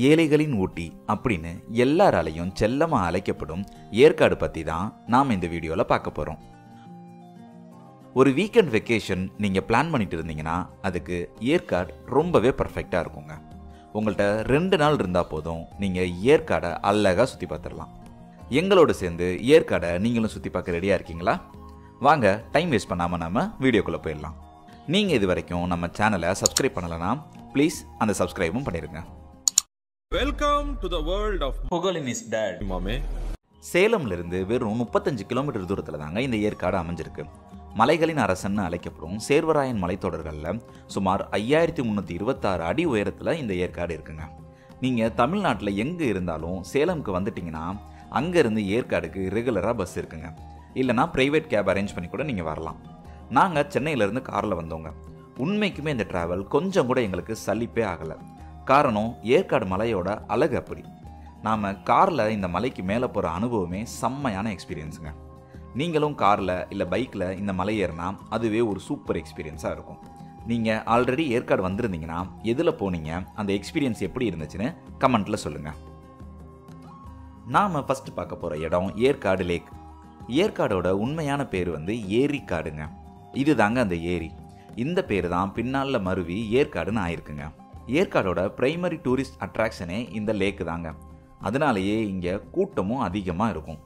ஏழைகளின் ஊட்டி அப்படின்னு எல்லாராலையும் செல்லமா அழைக்கப்படும் ஏற்காடு பத்தி தான் நாம் இந்த வீடியோல பார்க்க போறோம். ஒரு வீக்கெண்ட் வெக்கேஷன் நீங்க பிளான் பண்ணிட்டு இருந்தீங்கன்னா அதுக்கு ஏற்காடு ரொம்பவே பர்ஃபெக்டா இருக்குங்க. உங்கள்கிட்ட 2 நாள் இருந்தா போதும், நீங்க ஏற்காடை அழகா சுத்தி பார்த்துடலாம். எங்களோட சேர்ந்து ஏற்காடை நீங்களும் சுத்தி பார்க்க ரெடியா இருக்கீங்களா? வாங்க, டைம் வேஸ்ட் பண்ணாம நம்ம வீடியோக்குள்ள போயிடலாம். நீங்க இது வரைக்கும் நம்ம சேனலை சப்ஸ்கிரைப் பண்ணலனா ப்ளீஸ் அந்த சப்ஸ்கிரைபும் பண்ணிருங்க. Welcome to the world of புகழின் இஸ் டேட். மாமே, சேலம்ல இருந்து வெறும் 35 கிலோமீட்டர் தூரத்துல தாங்க இந்த ஏற்காடு அமைஞ்சிருக்கு. மலைகளின் அரசன் அழைக்கப்படும் சேர்வராயன் மலைத்தொடர்கள்ல சுமார் 5326 அடி உயரத்துல இந்த ஏற்காடு இருக்குங்க. நீங்க தமிழ்நாட்டில் எங்க இருந்தாலும் சேலம்க்கு வந்துட்டீங்கன்னா அங்க இருந்து ஏற்காடுக்கு ரெகுலரா பஸ் இருக்குங்க. இல்லைனா பிரைவேட் கேப் அரேஞ்ச் பண்ணி கூட நீங்க வரலாம். நாங்க சென்னையில இருந்து கார்ல வந்தோங்க. உண்மைக்குமே இந்த டிராவல் கொஞ்சம் கூட எங்களுக்கு சலிப்பே ஆகல. காரணம், ஏற்காடு மலையோட அழகு அப்படி. நாம கார்ல இந்த மலைக்கு மேலே போற அனுபவமே செம்மையான எக்ஸ்பீரியன்ஸுங்க. நீங்களும் கார்ல இல்ல பைக்ல இந்த மலை ஏறினா அதுவே ஒரு சூப்பர் எக்ஸ்பீரியன்ஸா இருக்கும். நீங்க ஆல்ரெடி ஏற்காடு வந்திருந்தீங்கன்னா எதுல போனீங்க, அந்த எக்ஸ்பீரியன்ஸ் எப்படி இருந்துச்சுன்னு கமெண்ட்ல சொல்லுங்க. நாம ஃபர்ஸ்ட் பார்க்க போற இடம் ஏற்காடு லேக். ஏற்காடோட உண்மையான பேர் ஏரிக்காடுங்க. இதுதாங்க அந்த ஏரி. இந்த பேர் தான் பின்னால மருவி ஏற்காடுன்னு ஆயிருக்குங்க. ஏற்காடோட பிரைமரி டூரிஸ்ட் அட்ராக்ஷனே இந்த லேக்கு தாங்க. அதனாலேயே இங்க கூட்டமும் அதிகமாக இருக்கும்.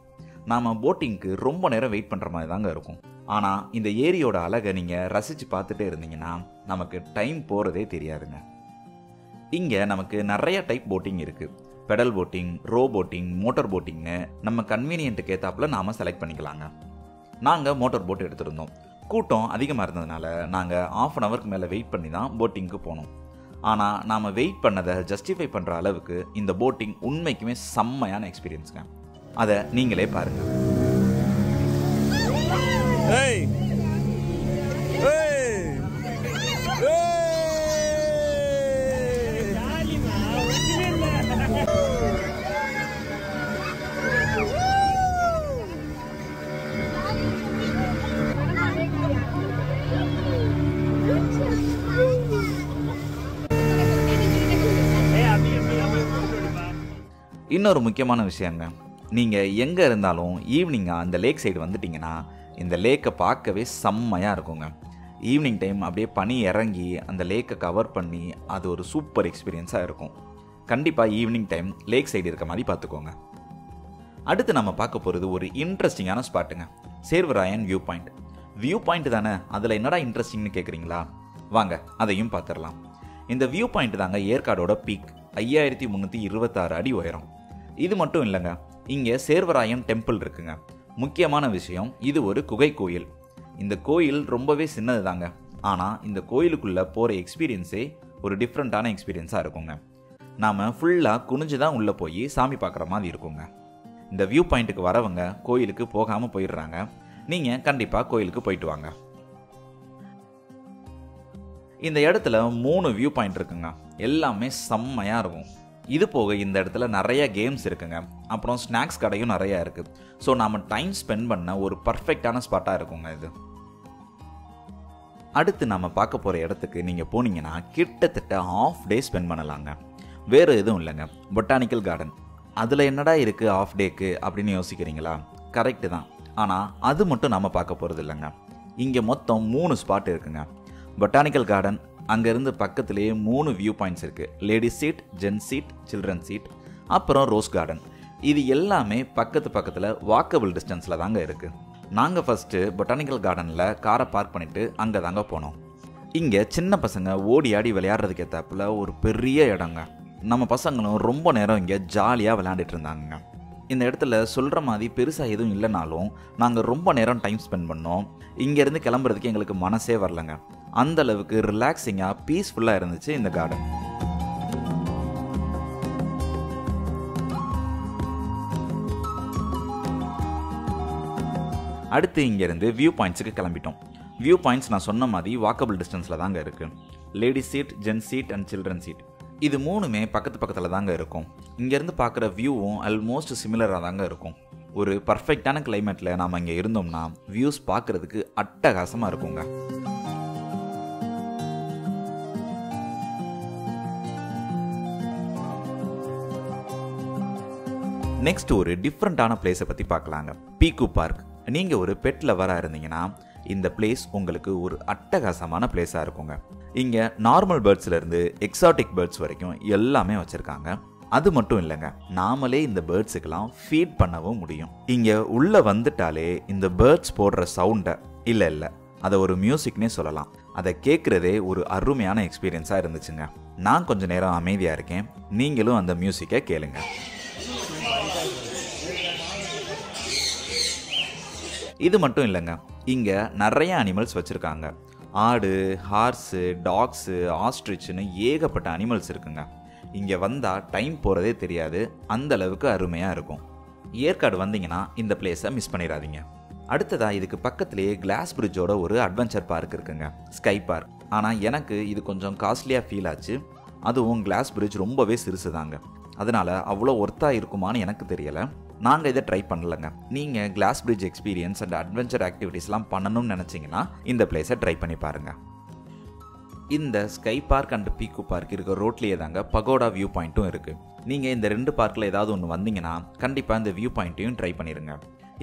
நாம போட்டிங்க்கு ரொம்ப நேரம் வெயிட் பண்ற மாதிரி தாங்க இருக்கும். ஆனா இந்த ஏரியோட அழகை நீங்க ரசிச்சு பார்த்துட்டே இருந்தீங்கன்னா நமக்கு டைம் போறதே தெரியாதுங்க. இங்க நமக்கு நிறைய டைப் போட்டிங் இருக்கு. Pedal boating, row boating, motor போட்டிங்னு நம்ம கன்வீனியன்ட்டுக்கு ஏத்தாப்புல நாம செலக்ட் பண்ணிக்கலாங்க. நாங்க மோட்டார் போட் எடுத்திருந்தோம். கூட்டம் அதிகமாக இருந்ததுனால நாங்கள் 1/2 hour மேலே வெயிட் பண்ணி தான் போட்டிங்க்கு போனோம். ஆனால் நாம் வெயிட் பண்ணதை ஜஸ்டிஃபை பண்ணுற அளவுக்கு இந்த போட்டிங் உண்மைக்குமே செம்மையான எக்ஸ்பீரியன்ஸுங்க. அதை நீங்களே பாருங்கள். இன்னொரு முக்கியமான விஷயங்க, நீங்கள் எங்கே இருந்தாலும் ஈவினிங்காக அந்த லேக் சைடு வந்துட்டிங்கன்னா இந்த லேக்கை பார்க்கவே செம்மையாக இருக்குங்க. ஈவினிங் டைம் அப்படியே பனி இறங்கி அந்த லேக்கை கவர் பண்ணி அது ஒரு சூப்பர் எக்ஸ்பீரியன்ஸாக இருக்கும். கண்டிப்பாக ஈவினிங் டைம் லேக் சைடு இருக்க மாதிரி பார்த்துக்கோங்க. அடுத்து நம்ம பார்க்க போகிறது ஒரு இன்ட்ரெஸ்டிங்கான ஸ்பாட்டுங்க, Servarayan view point. View point தானே, அதில் என்னடா இன்ட்ரெஸ்டிங்னு கேட்குறீங்களா? வாங்க அதையும் பார்த்துடலாம். இந்த வியூ பாயிண்ட் தாங்க ஏற்காடோட பீக், 5326 அடி உயரம். இது மட்டும் இல்லைங்க, இங்கே சேர்வராயன் டெம்பிள் இருக்குங்க. முக்கியமான விஷயம், இது ஒரு குகை கோயில். இந்த கோயில் ரொம்பவே சின்னது தாங்க. ஆனால் இந்த கோயிலுக்குள்ளே போகிற எக்ஸ்பீரியன்ஸே ஒரு டிஃப்ரெண்ட்டான எக்ஸ்பீரியன்ஸாக இருக்குங்க. நாம் ஃபுல்லாக குனிஞ்சு தான் உள்ளே போய் சாமி பார்க்குற மாதிரி இருக்குங்க. இந்த வியூ பாயிண்ட்டுக்கு வரவங்க கோயிலுக்கு போகாமல் போயிடுறாங்க. நீங்கள் கண்டிப்பாக கோயிலுக்கு போயிட்டு வாங்க. இந்த இடத்துல 3 வியூ பாயிண்ட் இருக்குங்க. எல்லாமே செம்மையாக இருக்கும். இது போக இந்த இடத்துல நிறைய கேம்ஸ் இருக்குங்க. அப்புறம் ஸ்நாக்ஸ் கடையும் நிறையா இருக்குது. ஸோ நாம் டைம் ஸ்பெண்ட் பண்ண ஒரு பர்ஃபெக்டான ஸ்பாட்டாக இருக்குங்க இது. அடுத்து நாம் பார்க்க போகிற இடத்துக்கு நீங்கள் போனீங்கன்னா கிட்டத்தட்ட 1/2 day ஸ்பெண்ட் பண்ணலாங்க. வேறு எதுவும் இல்லைங்க, பொட்டானிக்கல் கார்டன். அதில் என்னடா இருக்குது 1/2 dayக்கு அப்படின்னு யோசிக்கிறீங்களா? கரெக்டு தான். ஆனால் அது மட்டும் நாம் பார்க்க போகிறது இல்லைங்க. இங்கே மொத்தம் 3 ஸ்பாட் இருக்குங்க. பொட்டானிக்கல் கார்டன், அங்கேருந்து பக்கத்துலேயே 3 வியூ பாயிண்ட்ஸ் இருக்குது. Ladies seat, gents seat, children seat, அப்புறம் ரோஸ் கார்டன். இது எல்லாமே பக்கத்தில் வாக்கபிள் டிஸ்டன்ஸில் தாங்க இருக்குது. நாங்கள் ஃபஸ்ட்டு பொட்டானிக்கல் கார்டனில் காரை பார்க் பண்ணிவிட்டு அங்கே தாங்க போனோம். இங்கே சின்ன பசங்க ஓடி ஆடி விளையாடுறதுக்கு ஏற்றாப்புல ஒரு பெரிய இடங்க. நம்ம பசங்களும் ரொம்ப நேரம் இங்கே ஜாலியாக விளையாண்டுட்டு இருந்தாங்க. இந்த இடத்துல சொல்கிற மாதிரி பெருசாக எதுவும் இல்லைனாலும் நாங்கள் ரொம்ப நேரம் டைம் ஸ்பெண்ட் பண்ணோம். இங்கேருந்து கிளம்புறதுக்கு எங்களுக்கு மனசே வரலங்க. அந்த அளவுக்கு ரிலாக்ஸிங்காக பீஸ்ஃபுல்லாக இருந்துச்சு இந்த கார்டன். அடுத்து இங்கேருந்து வியூ பாயிண்ட்ஸுக்கு கிளம்பிட்டோம். வியூ பாயிண்ட்ஸ் நான் சொன்ன மாதிரி வாக்கபிள் டிஸ்டன்ஸில் தாங்க இருக்குது. Ladies seat, gents seat and children seat. இது 3மே பக்கத்தில் தாங்க இருக்கும். இங்கேருந்து பார்க்குற வியூவும் ஆல்மோஸ்ட் சிமிலராக தாங்க இருக்கும். ஒரு பர்ஃபெக்டான கிளைமேட்டில் நாம் இங்கே இருந்தோம்னா வியூஸ் பார்க்குறதுக்கு அட்டகாசமாக இருக்குங்க. நெக்ஸ்ட் ஒரு டிஃப்ரெண்ட்டான பிளேஸை பற்றி பார்க்கலாங்க. பீக்கு பார்க். நீங்கள் ஒரு பெட் லவராக இருந்தீங்கன்னா இந்த பிளேஸ் உங்களுக்கு ஒரு அட்டகாசமான பிளேஸாக இருக்குங்க. இங்கே நார்மல் பேர்ட்ஸ்லேருந்து எக்ஸாட்டிக் பேர்ட்ஸ் வரைக்கும் எல்லாமே வச்சுருக்காங்க. அது மட்டும் இல்லைங்க, நாமளே இந்த பேர்ட்ஸுக்கெல்லாம் ஃபீட் பண்ணவும் முடியும். இங்கே உள்ளே வந்துட்டாலே இந்த பேர்ட்ஸ் போடுற சவுண்டை இல்லை அதை ஒரு மியூசிக்னே சொல்லலாம். அதை கேட்குறதே ஒரு அருமையான எக்ஸ்பீரியன்ஸாக இருந்துச்சுங்க. நான் கொஞ்சம் நேரம் அமைதியாக இருக்கேன், நீங்களும் அந்த மியூசிக்கை கேளுங்க. இது மட்டும் இல்லைங்க, இங்கே நிறைய அனிமல்ஸ் வச்சுருக்காங்க. ஆடு, ஹார்ஸு, டாக்ஸு, ஆஸ்ட்ரிச்சுன்னு ஏகப்பட்ட அனிமல்ஸ் இருக்குங்க. இங்கே வந்தால் டைம் போகிறதே தெரியாது, அந்த அளவுக்கு அருமையாக இருக்கும். ஏற்காடு வந்தீங்கன்னா இந்த பிளேஸை மிஸ் பண்ணிடாதீங்க. அடுத்ததாக இதுக்கு பக்கத்துலேயே கிளாஸ் பிரிட்ஜோட ஒரு அட்வென்ச்சர் பார்க் இருக்குங்க, ஸ்கை பார்க். ஆனால் எனக்கு இது கொஞ்சம் காஸ்ட்லியாக ஃபீல் ஆச்சு. அதுவும் கிளாஸ் பிரிட்ஜ் ரொம்பவே சிறுசு தாங்க, அதனால் அவ்வளோ ஒர்த்தாக இருக்குமான்னு எனக்கு தெரியலை. நாங்கள் இதை ட்ரை பண்ணலைங்க. நீங்கள் glass bridge experience and adventure ஆக்டிவிட்டீஸ்லாம் பண்ணணும்னு நினச்சிங்கன்னா இந்த பிளேஸை ட்ரை பண்ணி பாருங்கள். இந்த sky park and peak park இருக்கிற ரோட்லேயே தாங்க பகோடா வியூ பாயிண்ட்டும் இருக்குது. நீங்கள் இந்த 2 பார்க்கில் ஏதாவது ஒன்று வந்தீங்கன்னா கண்டிப்பாக இந்த வியூ பாயிண்ட்டையும் ட்ரை பண்ணிடுங்க.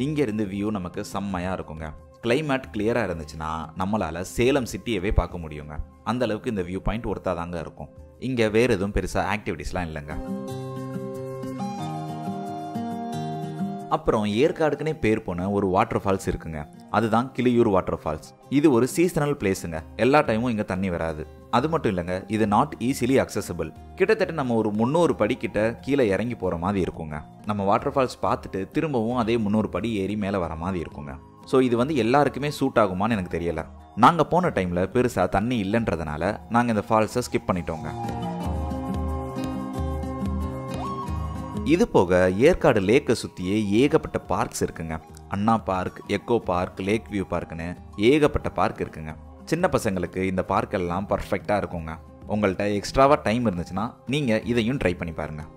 இங்கேருந்து வியூ நமக்கு செம்மையாக இருக்குங்க. கிளைமேட் கிளியராக இருந்துச்சுன்னா நம்மளால் சேலம் சிட்டியவே பார்க்க முடியுங்க. அந்த அளவுக்கு இந்த வியூ பாயிண்ட் ஒர்த்தாக தாங்க இருக்கும். இங்கே வேறு எதுவும் பெருசாக ஆக்டிவிட்டீஸ்லாம் இல்லைங்க. அப்புறம் ஏற்காடுக்குனே பேர் போன ஒரு வாட்டர் ஃபால்ஸ் இருக்குங்க, அதுதான் கிளியூர் வாட்டர் ஃபால்ஸ். இது ஒரு சீசனல் பிளேஸுங்க, எல்லா டைமும் இங்கே தண்ணி வராது. அது மட்டும் இல்லைங்க, இது நாட் ஈஸிலி அக்சசபிள். கிட்டத்தட்ட நம்ம ஒரு 300 படி கிட்ட கீழே இறங்கி போகிற மாதிரி இருக்குங்க. நம்ம வாட்டர் ஃபால்ஸ் பார்த்துட்டு திரும்பவும் அதே 300 படி ஏறி மேலே வர மாதிரி இருக்குங்க. ஸோ இது எல்லாருக்குமே சூட் ஆகுமான்னு எனக்கு தெரியலை. நாங்கள் போன டைமில் பெருசாக தண்ணி இல்லைன்றதுனால நாங்கள் இந்த ஃபால்ஸை ஸ்கிப் பண்ணிட்டோங்க. இது போக ஏற்காடு லேக்கை சுற்றியே ஏகப்பட்ட பார்க்ஸ் இருக்குங்க. Anna park, echo park, lake view பார்க்குன்னு ஏகப்பட்ட பார்க் இருக்குங்க. சின்ன பசங்களுக்கு இந்த பார்க்கெல்லாம் பர்ஃபெக்டாக இருக்குங்க. உங்கள்கிட்ட எக்ஸ்ட்ராவாக டைம் இருந்துச்சுன்னா நீங்கள் இதையும் ட்ரை பண்ணி பாருங்கள்.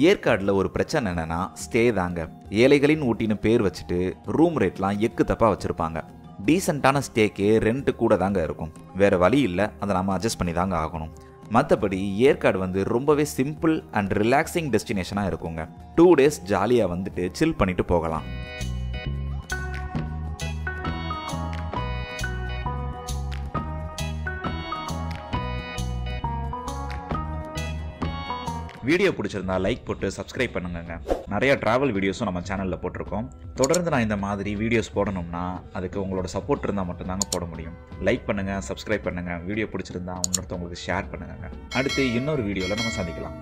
ஏற்காடில் ஒரு பிரச்சனை என்னென்னா ஸ்டே தாங்க. ஏழைகளின் ஊட்டின்னு பேர் வச்சுட்டு ரூம் ரேட்லாம் எக்கு தப்பாக வச்சுருப்பாங்க. டீசெண்டான ஸ்டேக்கு ரெண்ட்டு கூட தாங்க இருக்கும். வேறு வழி இல்லை, அதை நம்ம அட்ஜஸ்ட் பண்ணி தாங்க ஆகணும். மற்றபடி ஏற்காடு ரொம்பவே சிம்பிள் அண்ட் ரிலாக்ஸிங் டெஸ்டினேஷனாக இருக்குங்க. 2 days ஜாலியாக வந்துட்டு சில் பண்ணிட்டு போகலாம். வீடியோ பிடிச்சிருந்தா லைக் போட்டு சப்ஸ்கிரைப் பண்ணுங்க. நிறைய டிராவல் வீடியோஸும் நம்ம சேனலில் போட்டிருக்கோம். தொடர்ந்து நான் இந்த மாதிரி வீடியோஸ் போடணும்னா அதுக்கு உங்களோட சப்போர்ட் இருந்தால் மட்டும்தாங்க போட முடியும். லைக் பண்ணுங்கள், சப்ஸ்கிரைப் பண்ணுங்கள். வீடியோ பிடிச்சிருந்தா இன்னொருத்தவங்களுக்கு ஷேர் பண்ணுங்க. அடுத்து இன்னொரு வீடியோவில் நம்ம சந்திக்கலாம்.